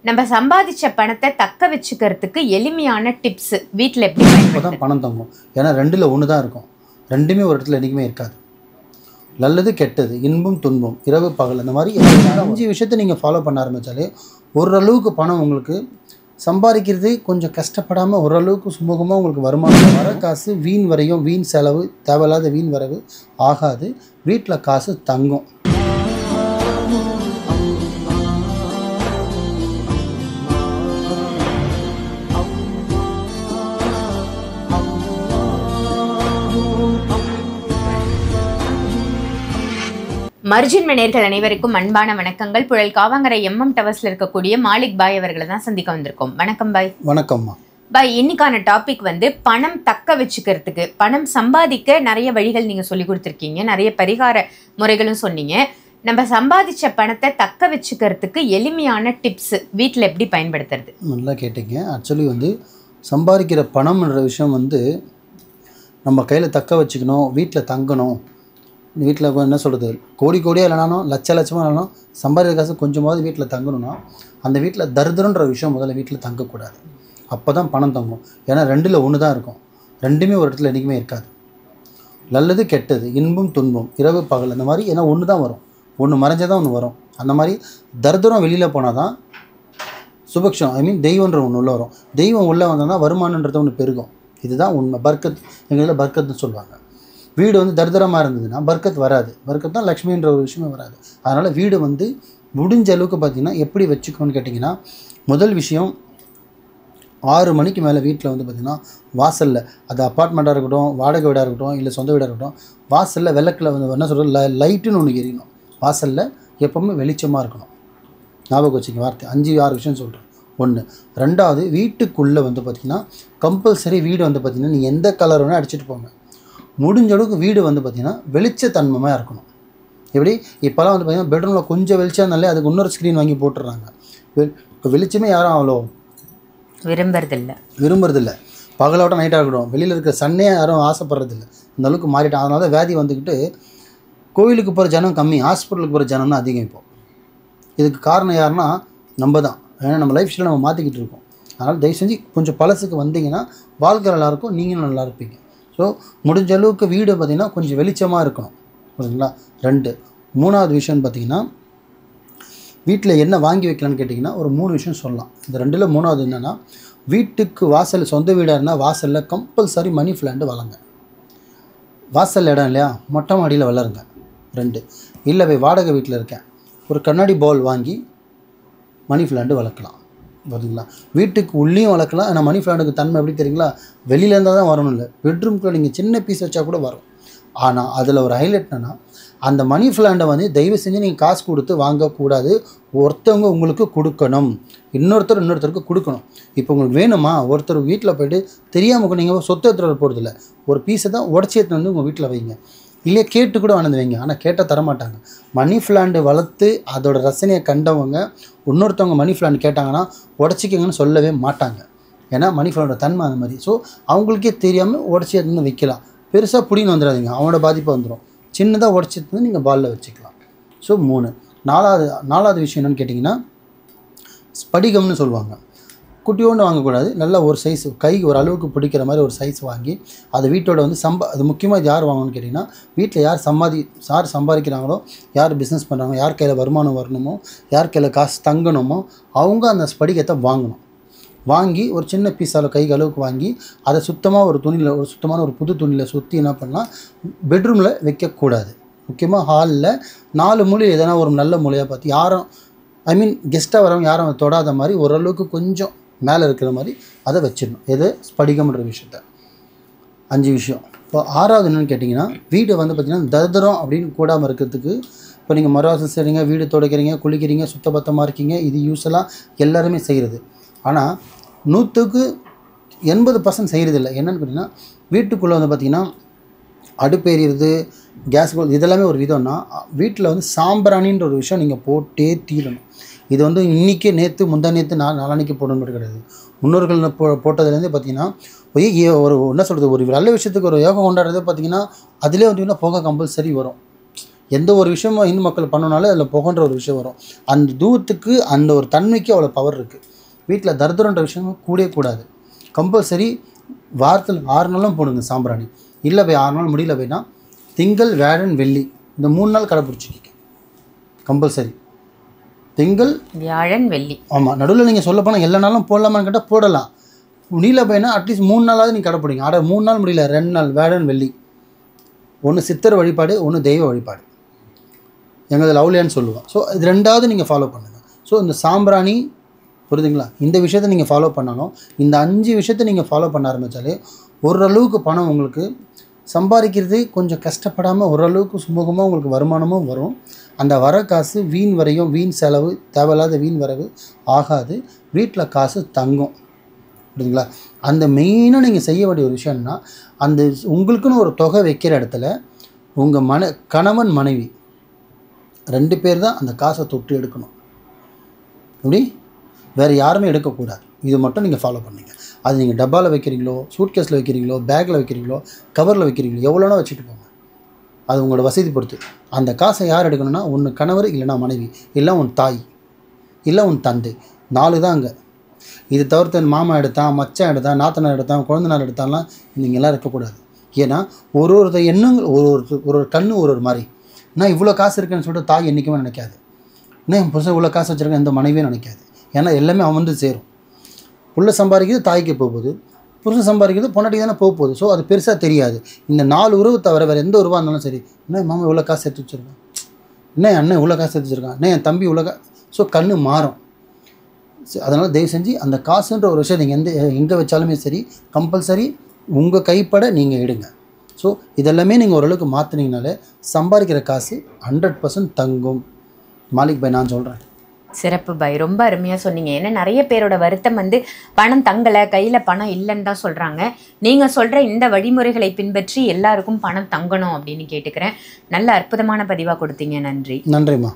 நம்ம சம்பாதிச்ச பணத்தை தக்க வச்சுக்கிறதுக்கு எளிமையான டிப்ஸ் வீட்டில் எப்படி பயன்படுத்தும்? பணம் தங்கும். ஏன்னா ரெண்டில் ஒன்று தான் இருக்கும். ரெண்டுமே ஒரு இடத்துல என்றைக்குமே இருக்காது. நல்லது கெட்டது, இன்பம் துன்பம், இரவு பகல், அந்த மாதிரி 5 விஷயத்தை நீங்கள் ஃபாலோ பண்ண ஆரம்பித்தாலே ஓரளவுக்கு பணம் உங்களுக்கு சம்பாதிக்கிறது கொஞ்சம் கஷ்டப்படாமல் ஓரளவுக்கு சுமூகமாக உங்களுக்கு வருமானம் வர காசு வீண் வரையும் வீண் செலவு தேவையில்லாத வீண் வரவு ஆகாது. வீட்டில் காசு தங்கும். மர்ஜின் நேயர்கள் அனைவருக்கும் அன்பான வணக்கங்கள். புழல் காவாங்கரை எம்எம் டவர்ஸ்ல இருக்கக்கூடிய மாலிக் பாய் அவர்களை தான் சந்திக்க வந்திருக்கோம். வணக்கம் பாய். வணக்கம்மா. பாய், இன்னைக்கான டாபிக் பணம் தக்க வச்சுக்கிறதுக்கு, பணம் சம்பாதிக்க நிறைய வழிகள் நீங்க சொல்லி கொடுத்துருக்கீங்க, நிறைய பரிகார முறைகளும் சொன்னீங்க. நம்ம சம்பாதிச்ச பணத்தை தக்க வச்சுக்கிறதுக்கு எளிமையான டிப்ஸ் வீட்டில் எப்படி பயன்படுத்துறது? நல்லா கேட்டீங்க. ஆக்சுவலி சம்பாதிக்கிற பணம்ன்ற விஷயம் நம்ம கையில் தக்க வச்சுக்கணும், வீட்டில் தங்கணும். வீட்டில் என்ன சொல்கிறது, கோடி கோடியாக இல்லைனாலும் லட்சமாக இல்லைனாலும் சம்பாதிக்கிற காசு கொஞ்சமாவது வீட்டில் தங்கணும்னா அந்த வீட்டில் தரித்திரன்ற விஷயம் முதல்ல வீட்டில் தங்கக்கூடாது. அப்போ தான் பணம் தங்கும். ஏன்னா ரெண்டில் ஒன்று தான் இருக்கும். ரெண்டுமே ஒரு இடத்துல என்றைக்குமே இருக்காது. நல்லது கெட்டது, இன்பம் துன்பம், இரவு பகல், அந்த மாதிரி ஏன்னா ஒன்று தான் வரும். ஒன்று மறைஞ்சால் தான் ஒன்று வரும். அந்த மாதிரி தரித்திரம் வெளியில் போனால் தான் சுபக்ஷம், தெய்வன்ற ஒன்று உள்ளே வரும். தெய்வம் உள்ளே வந்தால் தான் வருமானன்றது ஒன்று பெருகும். இதுதான் உண்மை. பர்க்கத், எங்களில் பர்க்கத்னு சொல்லுவாங்க. வீடு தரித்திரமாக இருந்ததுன்னா பர்க்கத் வராது. பர்க்கத் தான் லக்ஷ்மின்ற ஒரு விஷயமே வராது. அதனால் வீடு முடிஞ்ச அளவுக்கு பார்த்திங்கன்னா எப்படி வச்சுக்கணும்னு கேட்டிங்கன்னா, முதல் விஷயம் 6 மணிக்கு மேலே வீட்டில் பார்த்திங்கன்னா வாசலில், அது அப்பார்ட்மெண்ட்டாக இருக்கட்டும், வாடகை வீடாக இருக்கட்டும், இல்லை சொந்த வீடாக இருக்கட்டும், வாசலில் விளக்கில் என்ன சொல்கிறது, லைட்டுன்னு ஒன்று எரியணும். வாசலில் எப்போவுமே வெளிச்சமாக இருக்கணும். ஞாபகம் வச்சுக்க வார்த்தை. 5-6 விஷயம் சொல்கிறேன். 1. 2வது, வீட்டுக்குள்ளே பார்த்திங்கன்னா கம்பல்சரி வீடு பார்த்திங்கன்னா நீங்கள் எந்த கலர் வேணால் அடிச்சுட்டு போங்க. முடிஞ்ச அளவுக்கு வீடு பார்த்திங்கன்னா வெளிச்சத்தன்மையாக இருக்கணும். எப்படி இப்போலாம் பார்த்திங்கன்னா பெட்ரூமில் கொஞ்சம் வெளிச்சம் இருந்தாலே அதுக்கு இன்னொரு ஸ்க்ரீன் வாங்கி போட்டுடுறாங்க. இப்போ வெளிச்சமே யாரும் அவ்வளோ விரும்புறதில்லை. பகலோட்டம் நைட்டாக இருக்கட்டும். வெளியில் இருக்கிற சன்னே யாரும் ஆசைப்படுறதில்லை. இந்த அளவுக்கு மாறிட்டான். அதனால தான் வியாதி வந்துக்கிட்டு கோவிலுக்கு போகிற ஜனம் கம்மி, ஹாஸ்பிட்டலுக்கு போகிற ஜனம் தான் அதிகம். இப்போது இதுக்கு காரணம் யாருன்னா நம்ம தான். ஏன்னா நம்ம லைஃப் ஸ்டைலை நம்ம மாற்றிக்கிட்டு இருக்கோம். அதனால் தயவு செஞ்சு கொஞ்சம் பழசுக்கு வந்தீங்கன்னா வாழ்க்கை நல்லாயிருக்கும், நீங்களும் நல்லா இருப்பீங்க. ஸோ முடிஞ்ச அளவுக்கு வீடு பார்த்திங்கன்னா கொஞ்சம் வெளிச்சமாக இருக்கணும். புரியுதுங்களா? 2. 3வது விஷயம்னு பார்த்திங்கன்னா, வீட்டில் என்ன வாங்கி வைக்கலான்னு கேட்டிங்கன்னா ஒரு 3 விஷயம் சொல்லலாம். இந்த 2ல் 3வது என்னென்னா, வீட்டுக்கு வாசல், சொந்த வீடாக இருந்தால் வாசலில் கம்பல்சரி மணி பிளான்ட் வளங்க. வாசல் இடம் இல்லையா, மொட்டை மாடியில் வளருங்க. 2. இல்லை வாடகை வீட்டில் இருக்கேன், ஒரு கண்ணாடி பால் வாங்கி மணி பிளான்ட் வளர்க்கலாம். வருதுங்களா? வீட்டுக்கு உள்ளேயும் வளர்க்கலாம். ஆனால் மணி பிளான்ட்டுக்கு தன்மை எப்படி தெரியுங்களா, வெளியில் இருந்தால் தான் வரணும் இல்லை, பெட்ரூம்குள்ளே நீங்கள் சின்ன பீஸ் வச்சா கூட வரும். ஆனால் அதில் ஒரு ஹைலைட் என்னென்னா, அந்த மணி பிளான்ட்டை தயவு செஞ்சு நீங்கள் காசு கொடுத்து வாங்கக்கூடாது. ஒருத்தவங்க உங்களுக்கு கொடுக்கணும், இன்னொருத்தருக்கு கொடுக்கணும். இப்போ உங்களுக்கு வேணுமா, ஒருத்தர் வீட்டில் போய்ட்டு தெரியாமல் நீங்கள் சொத்து எடுத்துகிட்டு போகிறதில்ல, ஒரு பீஸை தான் உடச்சி எடுத்துகிட்டு உங்கள் வீட்டில் வைங்க. இல்லையே கேட்டு கூட வாழ்ந்து வைங்க. ஆனால் கேட்டால் தரமாட்டாங்க. மணி பிளான்ட் வளர்த்து அதோட ரசனையை கண்டவங்க இன்னொருத்தவங்க மணி பிளான்ட் கேட்டாங்கன்னா உடச்சிக்கங்கன்னு சொல்லவே மாட்டாங்க. ஏன்னா மணி பிளான்ட்டோட தன்மை அந்த மாதிரி. ஸோ அவங்களுக்கே தெரியாமல் உடச்சி எடுத்துன்னு வைக்கலாம். பெருசாக புடின்னு வந்துடாதீங்க, அவனோட பாதிப்பு வந்துடும். சின்னதாக உடச்சி எடுத்து நீங்கள் பாலில் வச்சுக்கலாம். ஸோ 3. 4வது விஷயம் என்னென்னு கேட்டிங்கன்னா, ஸ்படிகம்னு சொல்லுவாங்க. குட்டியோண்டு வாங்கக்கூடாது. நல்லா ஒரு சைஸ், கைக்கு ஒரு அளவுக்கு பிடிக்கிற மாதிரி ஒரு சைஸ் வாங்கி அது வீட்டோட அது முக்கியமாக இது யார் வாங்கணும்னு கேட்டிங்கன்னா, வீட்டில் யார் சம்பாதிக்கிறாங்களோ, யார் பிஸ்னஸ் பண்ணுறாங்களோ, யார் கையில் வருமானம் வரணுமோ, யார் கையில் காசு தங்கணுமோ அவங்க அந்த ஸ்படிகத்தை வாங்கணும். வாங்கி ஒரு சின்ன பீஸால் கைக்கு அளவுக்கு வாங்கி அதை சுத்தமாக சுத்தமான ஒரு புது துணியில் சுற்றி என்ன பண்ணால் பெட்ரூமில் வைக்கக்கூடாது. முக்கியமாக ஹாலில் 4 மூலையில் எதனா ஒரு நல்ல மூலையாக பார்த்து யாரும் கெஸ்ட்டாக வரவங்க யாரும் தொடாத மாதிரி ஓரளவுக்கு கொஞ்சம் மேலே இருக்கிற மாதிரி அதை வச்சிடணும். எது ஸ்படிகம்ன்ற விஷயத்த. 5 விஷயம். இப்போ 6வது என்னென்னு கேட்டிங்கன்னா, வீடு பார்த்திங்கன்னா தரித்திரம் அப்படின்னு கூடாமல் இருக்கிறதுக்கு, இப்போ நீங்கள் மறுவாசல் செய்கிறீங்க, வீடு துடைக்கிறீங்க, குளிக்கிறீங்க, சுத்தபத்தமாக இருக்கீங்க, இது யூஸ்வலாக எல்லாருமே செய்கிறது. ஆனால் 100க்கு 80% செய்கிறதில்லை. என்னென்னு கேட்டிங்கன்னா, வீட்டுக்குள்ளே பார்த்திங்கன்னா அடுப்பு எரியுறது, கேஸ் இதெல்லாமே ஒரு விதம்னா, வீட்டில் சாம்பிராணின்ற ஒரு விஷயம் நீங்கள் போட்டே தீரணும். இது இன்றைக்கி நேற்று முந்தா நேற்று நாளான்னைக்கு போடணும் கிடையாது. முன்னோர்கள் போட்டதுலேருந்து பார்த்திங்கன்னா ஒரு என்ன சொல்கிறது, ஒரு நல்ல விஷயத்துக்கு ஒரு யோகம் கொண்டாடுறது பார்த்திங்கன்னா அதிலே புகை கம்பல்சரி வரும். எந்த ஒரு விஷயமும் இந்து மக்கள் பண்ணனாலே அதில் புகன்ற ஒரு விஷயம் வரும். அந்த தூவத்துக்கு அந்த ஒரு தன்மைக்கு அவ்வளோ பவர் இருக்குது. வீட்டில் தரித்திரன்ற விஷயம் கூடவே கூடாது. கம்பல்சரி வாரத்தில் 6 நாளும் போடுங்க சாம்பிராணி. இல்லை போய் 6 நாள் முடியல போய்னா திங்கள், வியாழன், வெள்ளி இந்த 3 நாள் கடைப்பிடிச்சிக்கிங்க கம்பல்சரி. திங்கள், வியாழன், வெள்ளி. ஆமாம். நடுவில் நீங்கள் சொல்ல போனால் எல்லா நாளும் போடலாமான்னு கேட்டால் போடலாம். முடியல போய்னா அட்லீஸ்ட் 3 நாளாவது நீங்கள் கடைப்பிடிங்க. 3 நாள் முடியல 2 நாள் வியாழன், வெள்ளி. ஒன்று சித்தர் வழிபாடு, ஒன்று தெய்வ வழிபாடு. எங்களது லவ்லியான்னு சொல்லுவோம். ஸோ இது 2வது நீங்கள் ஃபாலோ பண்ணுங்கள். ஸோ இந்த சாம்பிராணி புரியுதுங்களா, இந்த விஷயத்தை நீங்கள் ஃபாலோ பண்ணாலும் இந்த 5 விஷயத்தை நீங்கள் ஃபாலோ பண்ண ஆரம்பித்தாலே ஓரளவுக்கு பணம் உங்களுக்கு சம்பாதிக்கிறது கொஞ்சம் கஷ்டப்படாமல் ஓரளவுக்கு சுமூகமாக உங்களுக்கு வருமானமும் வரும். அந்த வர காசு வீண் வரையும் வீண் செலவு தேவையில்லாத வீண் வரவு ஆகாது. வீட்டில் காசு தங்கும். புரியுதுங்களா. அந்த மெயினாக நீங்கள் செய்ய வேண்டிய ஒரு விஷயம்னா அந்த உங்களுக்குன்னு ஒரு தொகை வைக்கிற இடத்துல உங்கள் கணவன் மனைவி 2 பேர் தான் அந்த காசை தொட்டு எடுக்கணும். அப்படி வேறு யாருமே எடுக்கக்கூடாது. இது மட்டும் நீங்கள் ஃபாலோ பண்ணுங்கள். அது நீங்கள் டப்பாவில் வைக்கிறீங்களோ, சூட்கேஸில் வைக்கிறீங்களோ, பேக்கில் வைக்கிறீங்களோ, கவரில் வைக்கிறீங்களோ, எவ்வளோனா வச்சுட்டு போங்க. அது உங்களோட வசதி பொறுத்து. அந்த காசை யார் எடுக்கணும்னா ஒன்று கணவர், இல்லைனா மனைவி, இல்லை உன் தாய், இல்லை உன் தந்தை. 4 தான் அங்கே. இது தவிர்த்து மாமா எடுத்தான், மச்சான் எடுத்தான், நாத்தனார் எடுத்தான், குழந்தனார் எடுத்தான்லாம் நீங்கள் எல்லாம் இருக்கக்கூடாது. ஏன்னா ஒரு எண்ணங்கள் ஒரு கண்ணு ஒரு மாதிரி. நான் இவ்வளோ காசு இருக்குன்னு சொல்லிட்டு தாய் என்றைக்குமே நினைக்காது. இன்னும் என் புருஷன் இவ்வளோ காசு வச்சுருக்கேன் எந்த மனைவியும் நினைக்காது. ஏன்னா எல்லாமே அவன் வந்து சேரும். புள்ள சம்பாதிக்கிறது தாய்க்கு போகுது, புருஷன் சம்பாதிக்கிறது பொண்டாட்டிக்கு தானே போகுது. ஸோ அது பெருசாக தெரியாது. இந்த 4 உறவு தவிர வேறு எந்த உறவாக இருந்தாலும் சரி, என்ன மாமா இவ்வளோ காசு எடுத்து வச்சுருக்கான், என்ன என் அண்ணன் இவ்வளோ காசு எடுத்து வச்சுருக்கான், என்ன என் தம்பி இவ்வளோ ஸோ கண்ணு மாறும். அதனால் தயவு செஞ்சு அந்த காசுன்ற ஒரு விஷயம் நீங்கள் எங்கே வச்சாலுமே சரி கம்பல்சரி உங்கள் கைப்பட நீங்கள் எடுங்க. ஸோ இதெல்லாமே நீங்கள் ஓரளவுக்கு மாற்றினீங்கனாலே சம்பாதிக்கிற காசு 100% தங்கும். மாலிக் பாய் நான் சொல்கிறேன். சிறப்பு பாய், ரொம்ப அருமையாக சொன்னீங்க. ஏன்னா நிறைய பேரோட வருத்தம் வந்து பணம் தங்கலை, கையில் பணம் இல்லைன்னு தான் சொல்கிறாங்க. நீங்கள் சொல்கிற இந்த வழிமுறைகளை பின்பற்றி எல்லாருக்கும் பணம் தங்கணும் அப்படின்னு கேட்டுக்கிறேன். நல்ல அற்புதமான பதிவாக கொடுத்தீங்க. நன்றி. நன்றிம்மா.